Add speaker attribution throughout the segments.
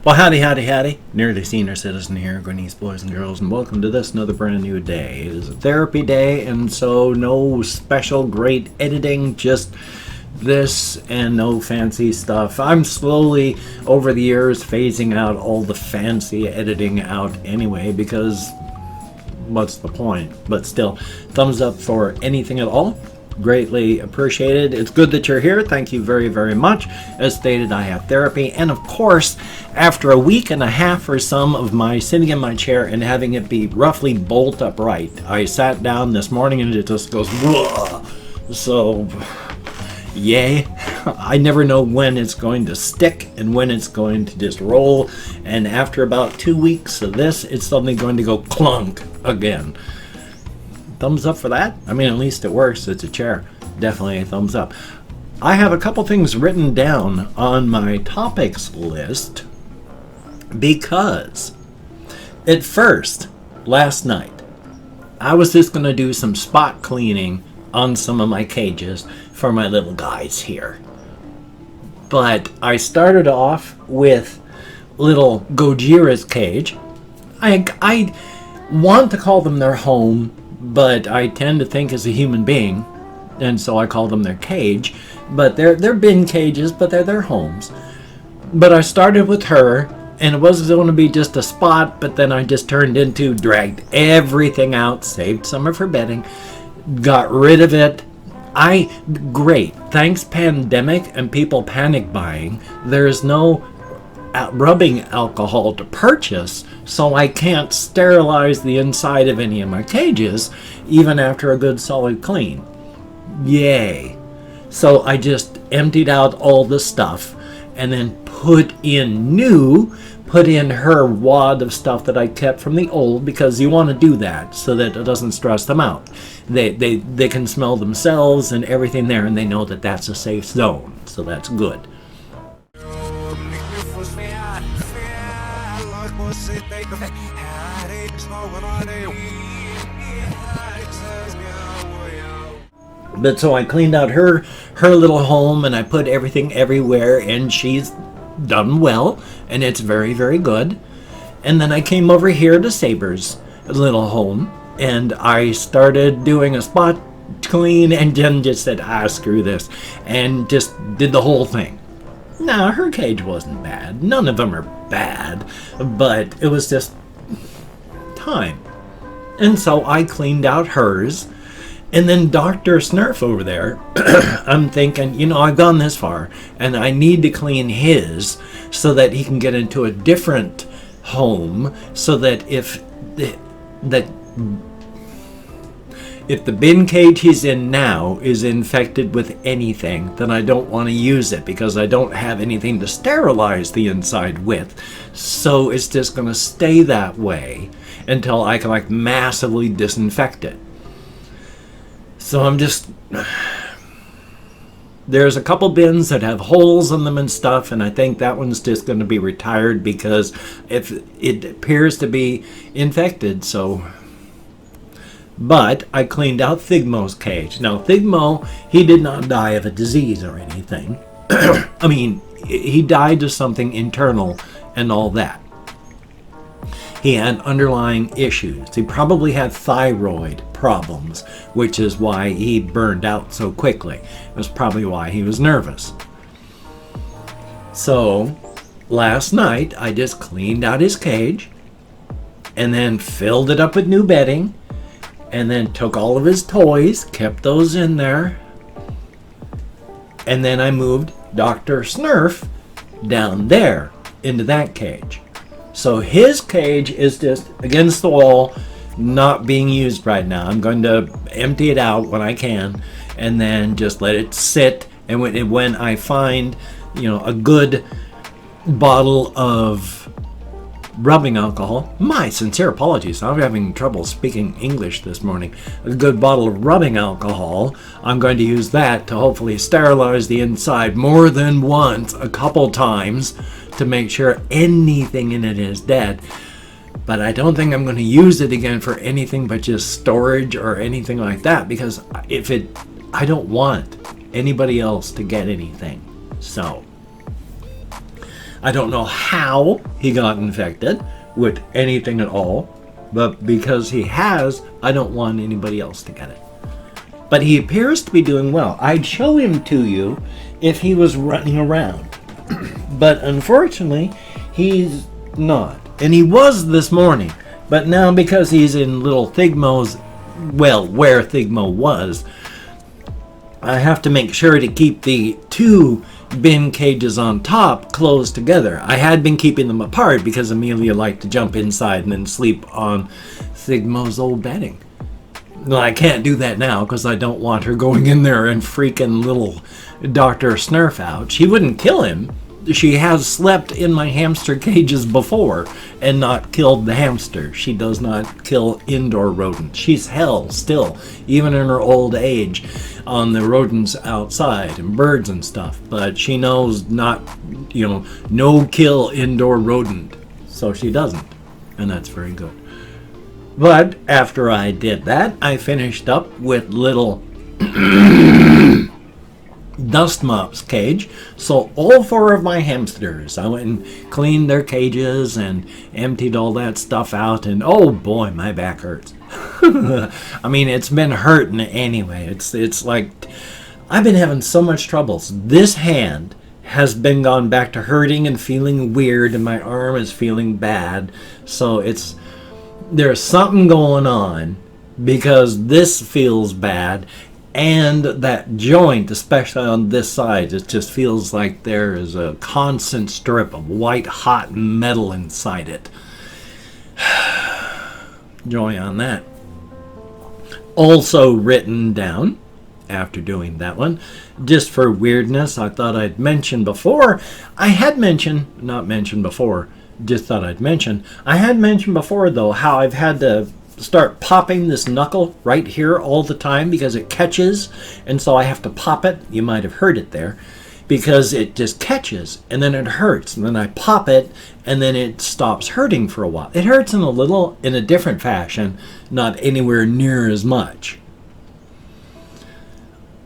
Speaker 1: Well, howdy, howdy, howdy. Nearly Senior Citizen here, Grenese boys and girls, and welcome to this, another brand new day. It is a therapy day, and so no special great editing, just this and no fancy stuff. I'm slowly, over the years, phasing out all the fancy editing out anyway, because what's the point? But still, thumbs up for anything at all. Greatly appreciated. It's good that you're here. Thank you very, very much. As stated, I have therapy, and of course, after a week and a half or some of my sitting in my chair and having it be roughly bolt upright, I sat down this morning and it just goes, whoa. So, yay. I never know when it's going to stick and when it's going to just roll, and after about 2 weeks of this, it's suddenly going to go clunk again. Thumbs up for that. I mean, at least it works. It's a chair. Definitely a thumbs up. I have a couple things written down on my topics list because at first, last night, I was just going to do some spot cleaning on some of my cages for my little guys here. But I started off with little Gojira's cage. I want to call them their home, but I tend to think as a human being, and so I call them their cage. But they're bin cages, but they're their homes. But I started with her, and it wasn't going to be just a spot, but then I just dragged everything out, saved some of her bedding, got rid of it. Great. Thanks pandemic and people panic buying, there's no rubbing alcohol to purchase, so I can't sterilize the inside of any of my cages even after a good solid clean. Yay. So I just emptied out all the stuff and then put in her wad of stuff that I kept from the old, because you want to do that so that it doesn't stress them out. They can smell themselves and everything there, and they know that that's a safe zone, so that's good. But so I cleaned out her little home, and I put everything everywhere, and she's done well, and it's very, very good. And then I came over here to Saber's little home, and I started doing a spot clean, and Jen just said, screw this, and just did the whole thing. Now, her cage wasn't bad. None of them are bad, but it was just time. And so I cleaned out hers. And then Dr. Snurf over there, I'm thinking, I've gone this far, and I need to clean his so that he can get into a different home, so that if the bin cage he's in now is infected with anything, then I don't want to use it because I don't have anything to sterilize the inside with. So it's just going to stay that way until I can massively disinfect it. So there's a couple bins that have holes in them and stuff, and I think that one's just going to be retired because if it appears to be infected, so. But I cleaned out Thigmo's cage. Now, Thigmo, he did not die of a disease or anything. I mean, he died of something internal and all that. He had underlying issues. He probably had thyroid problems, which is why he burned out so quickly. It was probably why he was nervous. So, last night, I just cleaned out his cage and then filled it up with new bedding, and then took all of his toys, kept those in there, and then I moved Dr. Snurf down there into that cage. So his cage is just against the wall, not being used right now. I'm going to empty it out when I can, and then just let it sit. And when I find, a good bottle of rubbing alcohol, my sincere apologies, I'm having trouble speaking English this morning. A good bottle of rubbing alcohol, I'm going to use that to hopefully sterilize the inside more than once, a couple times, to make sure anything in it is dead. But I don't think I'm going to use it again for anything but just storage or anything like that, because I don't want anybody else to get anything. So I don't know how he got infected with anything at all, but because he has, I don't want anybody else to get it. But he appears to be doing well. I'd show him to you if he was running around. But unfortunately, he's not. And he was this morning. But now because he's in little Thigmo's, well, where Thigmo was, I have to make sure to keep the two bin cages on top closed together. I had been keeping them apart because Amelia liked to jump inside and then sleep on Thigmo's old bedding. Well, I can't do that now because I don't want her going in there and freaking little Dr. Snurf out. She wouldn't kill him. She has slept in my hamster cages before and not killed the hamster. She does not kill indoor rodents. She's hell still, even in her old age, on the rodents outside and birds and stuff. But she knows not, no kill indoor rodent. So she doesn't. And that's very good. But after I did that, I finished up with little dust mop's cage. So all four of my hamsters, I went and cleaned their cages and emptied all that stuff out, and oh boy, my back hurts. I mean, it's been hurting anyway. It's like I've been having so much troubles. This hand has been gone back to hurting and feeling weird, and my arm is feeling bad. So there's something going on because this feels bad. And that joint, especially on this side, it just feels like there is a constant strip of white hot metal inside it. Joy on that. Also written down, after doing that one, just for weirdness, I thought I'd mention before. I had mentioned before though how I've had to start popping this knuckle right here all the time because it catches, and so I have to pop it. You might have heard it there because it just catches and then it hurts, and then I pop it and then it stops hurting for a while. It hurts in a different fashion, not anywhere near as much.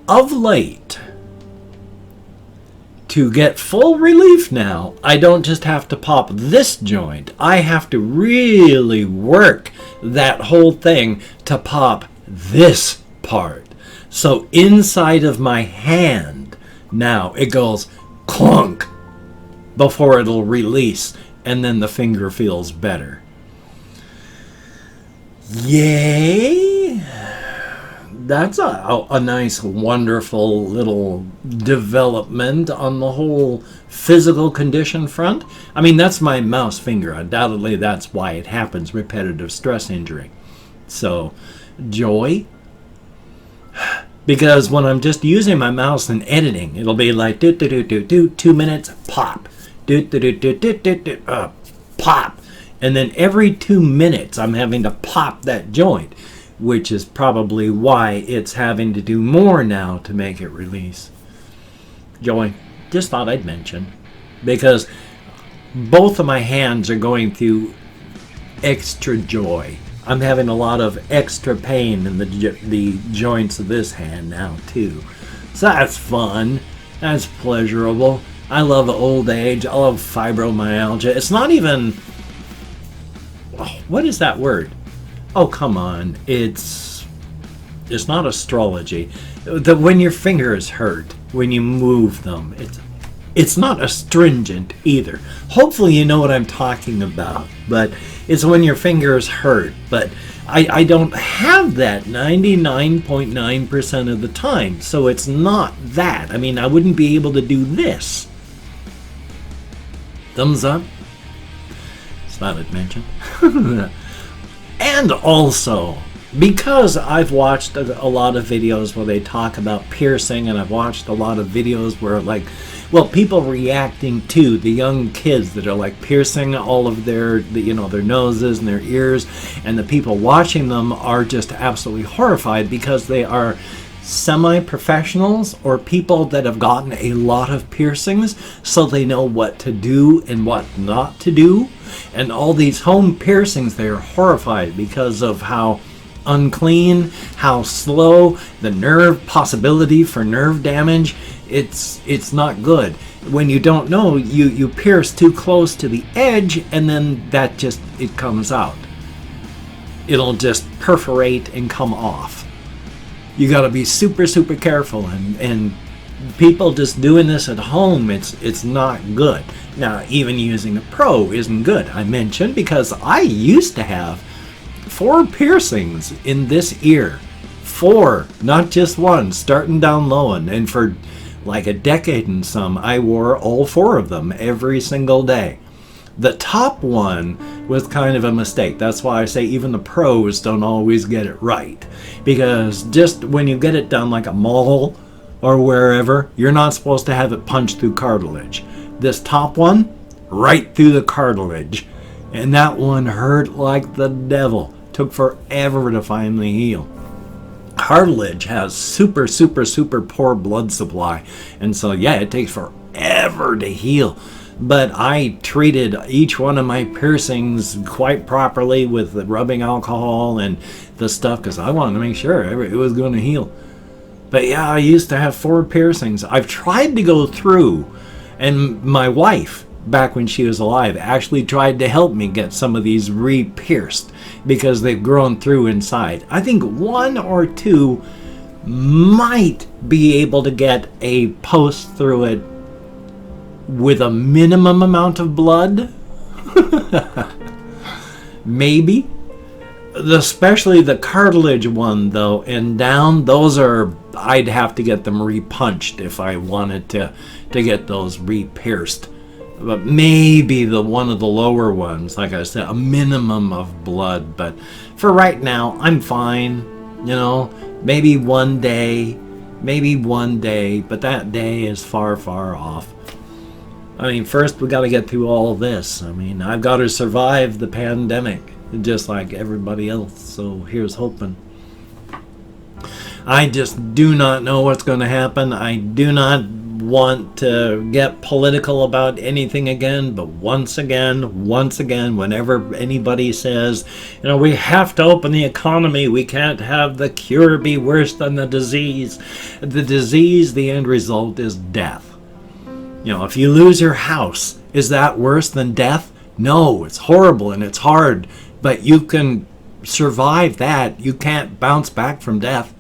Speaker 1: Of late, to get full relief now, I don't just have to pop this joint. I have to really work that whole thing to pop this part. So inside of my hand, now it goes clunk before it'll release, and then the finger feels better. Yay! That's a nice, wonderful little development on the whole physical condition front. I mean, that's my mouse finger. Undoubtedly, that's why it happens, repetitive stress injury. So, joy. Because when I'm just using my mouse and editing, it'll be like, 2 minutes, pop. Pop. And then every 2 minutes, I'm having to pop that joint, which is probably why it's having to do more now to make it release. Joy, just thought I'd mention, because both of my hands are going through extra joy. I'm having a lot of extra pain in the joints of this hand now too. So that's fun. That's pleasurable. I love old age. I love fibromyalgia. It's not even... what is that word? Oh, come on. It's not astrology. When your fingers hurt, when you move them, it's not astringent either. Hopefully you know what I'm talking about, but it's when your fingers hurt. But I don't have that 99.9% of the time, so it's not that. I mean, I wouldn't be able to do this. Thumbs up. It's not a mention. And also, because I've watched a lot of videos where they talk about piercing, and I've watched a lot of videos where, people reacting to the young kids that are like piercing all of their noses and their ears, and the people watching them are just absolutely horrified because they are semi-professionals or people that have gotten a lot of piercings, so they know what to do and what not to do. And all these home piercings, they're horrified because of how unclean, how slow, the possibility for nerve damage. It's not good. when you don't know, you pierce too close to the edge, and then that just, it comes out. It'll just perforate and come off. You got to be super, super careful, and people just doing this at home, it's not good. Now, even using a pro isn't good. I mentioned because I used to have 4 piercings in this ear. 4, not just one, starting down low, and for like a decade and some, I wore all 4 of them every single day. The top one was kind of a mistake. That's why I say even the pros don't always get it right. Because just when you get it done like a mall or wherever, you're not supposed to have it punched through cartilage. This top one, right through the cartilage. And that one hurt like the devil. Took forever to finally heal. Cartilage has super, super, super poor blood supply. And so, yeah, it takes forever to heal. But I treated each one of my piercings quite properly with the rubbing alcohol and the stuff because I wanted to make sure it was going to heal. But yeah, I used to have 4 piercings. I've tried to go through, and my wife, back when she was alive, actually tried to help me get some of these re-pierced because they've grown through inside. I think 1 or 2 might be able to get a post through it with a minimum amount of blood. Maybe. Especially the cartilage one, though, and down, those are, I'd have to get them re-punched if I wanted to get those re-pierced. But maybe one of the lower ones, like I said, a minimum of blood. But for right now, I'm fine. You know, maybe one day, but that day is far, far off. I mean, first we got to get through all this. I mean, I've got to survive the pandemic, just like everybody else. So here's hoping. I just do not know what's going to happen. I do not want to get political about anything again, but once again, whenever anybody says, you know, we have to open the economy, we can't have the cure be worse than the disease. The disease, the end result is death. You know, if you lose your house, is that worse than death? No, it's horrible and it's hard, but you can survive that. You can't bounce back from death.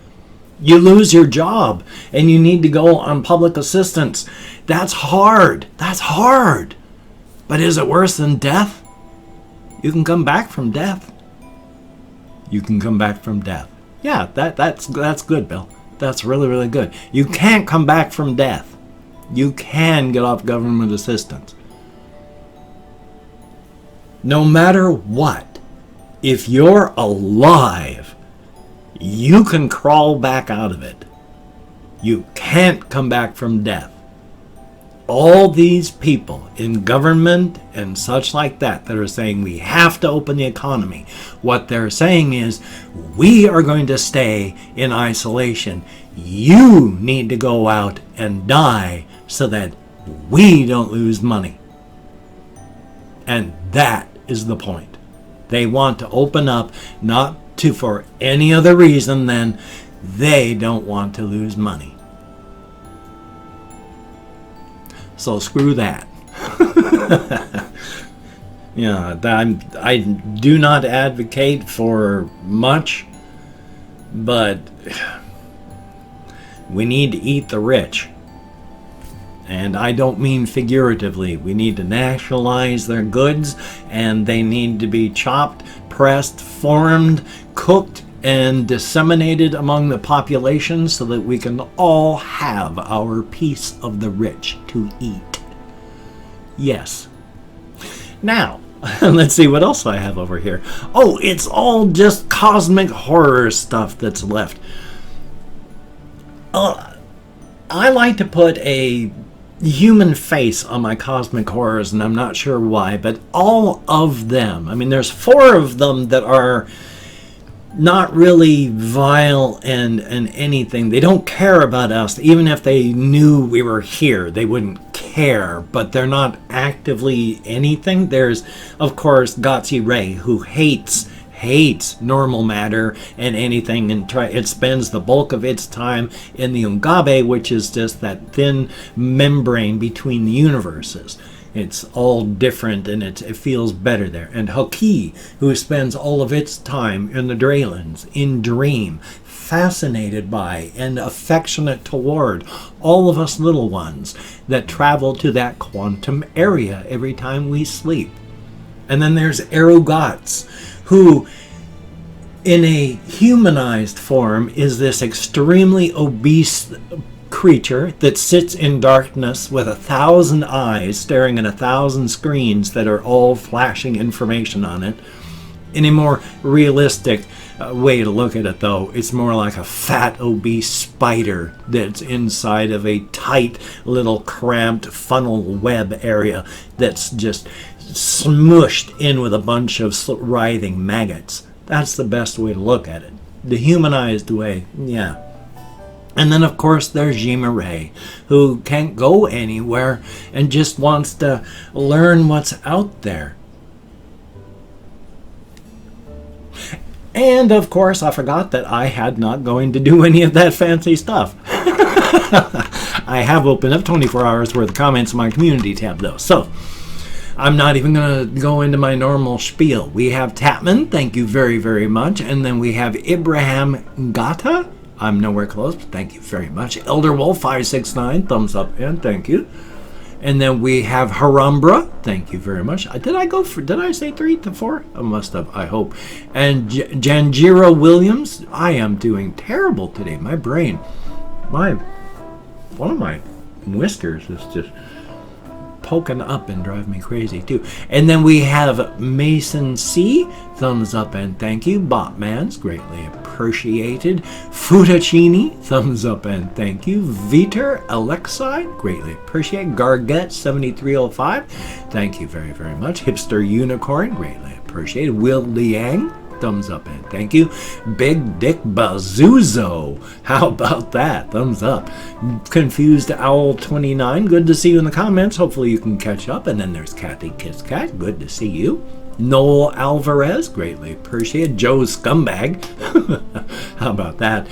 Speaker 1: You lose your job and you need to go on public assistance. That's hard. That's hard. But is it worse than death? You can come back from death. You can come back from death. Yeah, that's good, Bill. That's really, really good. You can't come back from death. You can get off government assistance. No matter what, if you're alive, you can crawl back out of it. You can't come back from death. All these people in government and such like that are saying we have to open the economy, what they're saying is we are going to stay in isolation. You need to go out and die so that we don't lose money. And that is the point. They want to open up not for any other reason than they don't want to lose money. So screw that. Yeah, I do not advocate for much, but we need to eat the rich. And I don't mean figuratively. We need to nationalize their goods, and they need to be chopped, pressed, formed, cooked, and disseminated among the population so that we can all have our piece of the rich to eat. Yes. Now, let's see what else I have over here. Oh, it's all just cosmic horror stuff that's left. I like to put a human face on my cosmic horrors, and I'm not sure why, but all of them, I mean, there's 4 of them that are not really vile and anything. They don't care about us. Even if they knew we were here, they wouldn't care, but they're not actively anything. There's, of course, Gotzi Ray, who hates hates normal matter and anything, and it spends the bulk of its time in the Ungabe, which is just that thin membrane between the universes. It's all different, and it feels better there. And Hoki, who spends all of its time in the Draylands, in dream, fascinated by and affectionate toward all of us little ones that travel to that quantum area every time we sleep. And then there's Erugots, who in a humanized form is this extremely obese creature that sits in darkness with 1,000 eyes staring at 1,000 screens that are all flashing information on it. In a more realistic way to look at it, though, it's more like a fat, obese spider that's inside of a tight, little cramped funnel web area that's just smushed in with a bunch of writhing maggots. That's the best way to look at it. The humanized way, yeah. And then, of course, there's Jima-Ray, who can't go anywhere and just wants to learn what's out there. And, of course, I forgot that I had not going to do any of that fancy stuff. I have opened up 24 hours worth of comments in my community tab, though. So, I'm not even going to go into my normal spiel. We have Tapman, thank you very, very much. And then we have Ibrahim Gata. I'm nowhere close, but thank you very much. Elder Wolf 569, thumbs up and thank you. And then we have Harambra, thank you very much. Did I say 3 to 4? I must have, I hope. And Janjira Williams, I am doing terrible today. My brain, one of my whiskers is just poking up and drive me crazy too. And then we have Mason C, thumbs up and thank you. Botman's greatly appreciated. Futacini, thumbs up and thank you. Viter Alexi, greatly appreciate. Garget 7305, thank you very, very much. Hipster Unicorn, greatly appreciated. Will Liang, thumbs up and thank you. Big Dick Bazuzo, how about that? Thumbs up. Confused Owl 29, good to see you in the comments. Hopefully you can catch up. And then there's Kathy Kiss Cat, good to see you. Noel Alvarez, greatly appreciated. Joe Scumbag, how about that?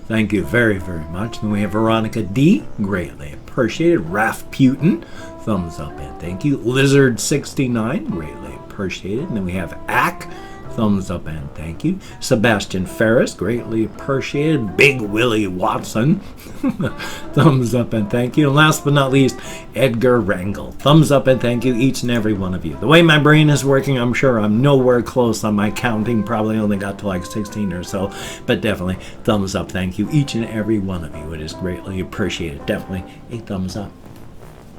Speaker 1: Thank you very, very much. And we have Veronica D, greatly appreciated. Raph Putin, thumbs up and thank you. Lizard 69, greatly appreciated. And then we have Ack, thumbs up and thank you. Sebastian Ferris, greatly appreciated. Big Willie Watson, thumbs up and thank you. And last but not least, Edgar Rangel, thumbs up and thank you, each and every one of you. The way my brain is working, I'm sure I'm nowhere close on my counting, probably only got to like 16 or so, but definitely thumbs up, thank you, each and every one of you. It is greatly appreciated. Definitely a thumbs up.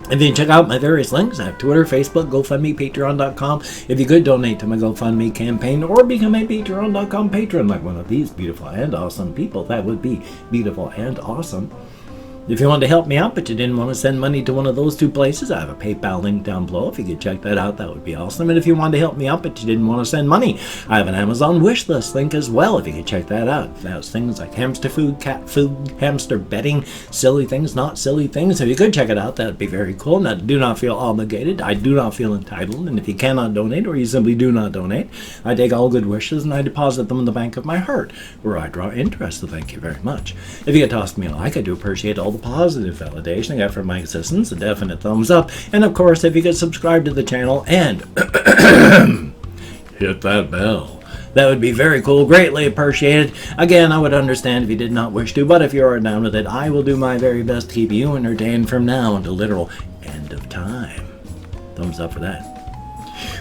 Speaker 1: If you can check out my various links, I have Twitter, Facebook, GoFundMe, Patreon.com. If you could donate to my GoFundMe campaign or become a Patreon.com patron like one of these beautiful and awesome people, that would be beautiful and awesome. If you want to help me out, but you didn't want to send money to one of those two places, I have a PayPal link down below. If you could check that out, that would be awesome. And if you want to help me out, but you didn't want to send money, I have an Amazon wish list link as well. If you could check that out. That's things like hamster food, cat food, hamster bedding, silly things, not silly things. If you could check it out, that would be very cool. Now, do not feel obligated. I do not feel entitled. And if you cannot donate, or you simply do not donate, I take all good wishes and I deposit them in the bank of my heart, where I draw interest. So thank you very much. If you could toss me a like, I do appreciate all the positive validation I got from my existence, a definite thumbs up, and of course if you could subscribe to the channel and hit that bell, that would be very cool, greatly appreciated. Again, I would understand if you did not wish to, but if you are down with it, I will do my very best to keep you entertained from now until literal end of time. Thumbs up for that.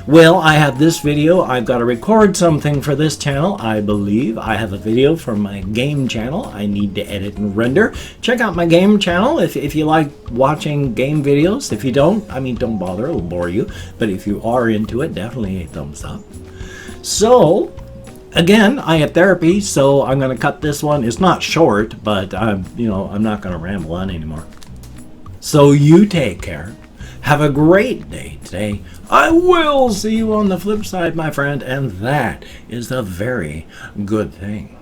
Speaker 1: Well, I have this video. I've got to record something for this channel, I believe. I have a video for my game channel I need to edit and render. Check out my game channel if you like watching game videos. If you don't, I mean, don't bother, it'll bore you. But if you are into it, definitely a thumbs up. So, again, I have therapy, so I'm going to cut this one. It's not short, but I'm not going to ramble on anymore. So you take care. Have a great day today. I will see you on the flip side, my friend, and that is a very good thing.